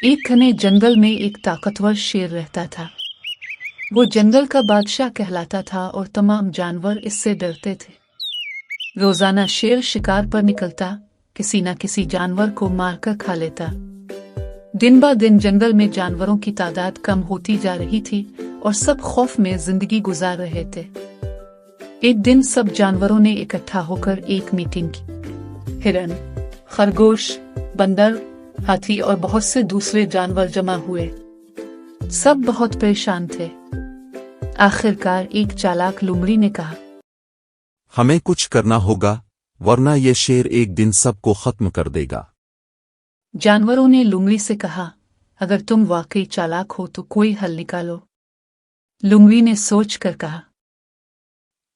एक घने जंगल में एक ताकतवर शेर रहता था। वो जंगल का बादशाह कहलाता था और तमाम जानवर इससे डरते थे। रोजाना शेर शिकार पर निकलता, किसी न किसी जानवर को मारकर खा लेता। दिन ब दिन जंगल में जानवरों की तादाद कम होती जा रही थी और सब खौफ में जिंदगी गुजार रहे थे। एक दिन सब जानवरों ने इकट्ठा होकर एक मीटिंग की। हिरन, खरगोश, बंदर, हाथी और बहुत से दूसरे जानवर जमा हुए। सब बहुत परेशान थे। आखिरकार एक चालाक लोमड़ी ने कहा, हमें कुछ करना होगा, वरना ये शेर एक दिन सबको खत्म कर देगा। जानवरों ने लोमड़ी से कहा, अगर तुम वाकई चालाक हो तो कोई हल निकालो। लोमड़ी ने सोच कर कहा,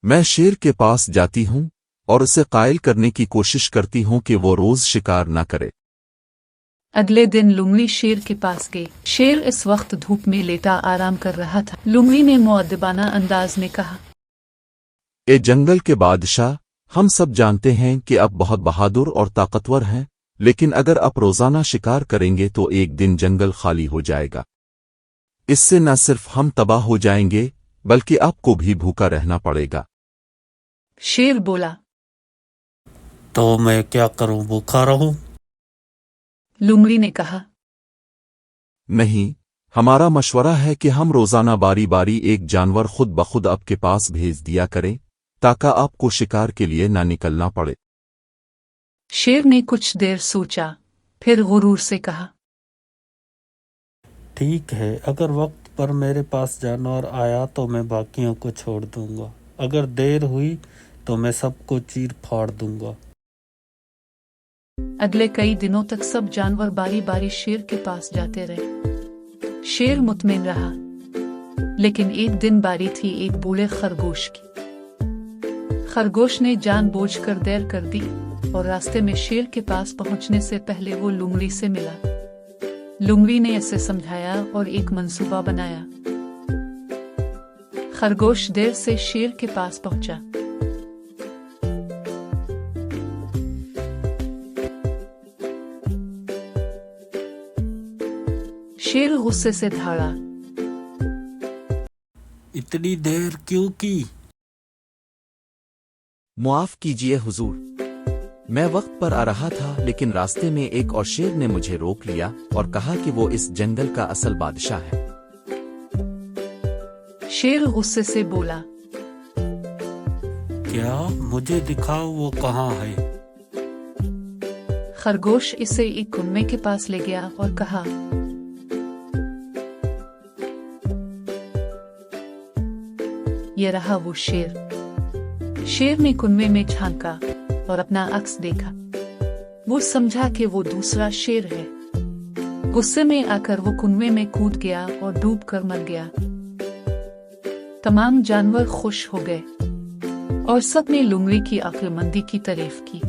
मैं शेर के पास जाती हूँ और उसे कायल करने की कोशिश करती हूँ कि वो रोज शिकार न करे। अगले दिन लोमड़ी शेर के पास गई। शेर इस वक्त धूप में लेटा आराम कर रहा था। लोमड़ी ने मुअद्दिबाना अंदाज में कहा, ए जंगल के बादशाह, हम सब जानते हैं कि आप बहुत बहादुर और ताकतवर हैं, लेकिन अगर आप रोजाना शिकार करेंगे तो एक दिन जंगल खाली हो जाएगा। इससे न सिर्फ हम तबाह हो जाएंगे, बल्कि आपको भी भूखा रहना पड़ेगा। शेर बोला, तो मैं क्या करूं, भूखा रहूं? लोमड़ी ने कहा, नहीं, हमारा मशवरा है कि हम रोजाना बारी बारी एक जानवर खुद ब खुद आपके पास भेज दिया करें, ताकि आपको शिकार के लिए ना निकलना पड़े। शेर ने कुछ देर सोचा, फिर गुरूर से कहा, ठीक है, अगर वक्त पर मेरे पास जानवर आया तो मैं बाकियों को छोड़ दूंगा। अगर देर हुई तो मैं सबको चीर फाड़ दूंगा। अगले कई दिनों तक सब जानवर बारी बारी शेर के पास जाते रहे। शेर मुतमिन रहा, लेकिन एक दिन बारी थी एक बूढ़े खरगोश की। खरगोश ने जानबूझकर देर कर दी और रास्ते में शेर के पास पहुंचने से पहले वो लोमड़ी से मिला। लोमड़ी ने इसे समझाया और एक मंसूबा बनाया। खरगोश देर से शेर के पास पहुंचा। शेर गुस्से से दहाड़ा, इतनी देर क्यों की? मुआफ कीजिए हुजूर, मैं वक्त पर आ रहा था, लेकिन रास्ते में एक और शेर ने मुझे रोक लिया और कहा कि वो इस जंगल का असल बादशाह है। शेर गुस्से से बोला, क्या? मुझे दिखाओ वो कहाँ है। खरगोश इसे एक कुनबे के पास ले गया और कहा, ये रहा वो शेर। शेर ने कुनबे में झांका और अपना अक्स देखा। वो समझा कि वो दूसरा शेर है। गुस्से में आकर वो कुनबे में कूद गया और डूबकर मर गया। तमाम जानवर खुश हो गए और सब ने लोमड़ी की अक्लमंदी की तारीफ की।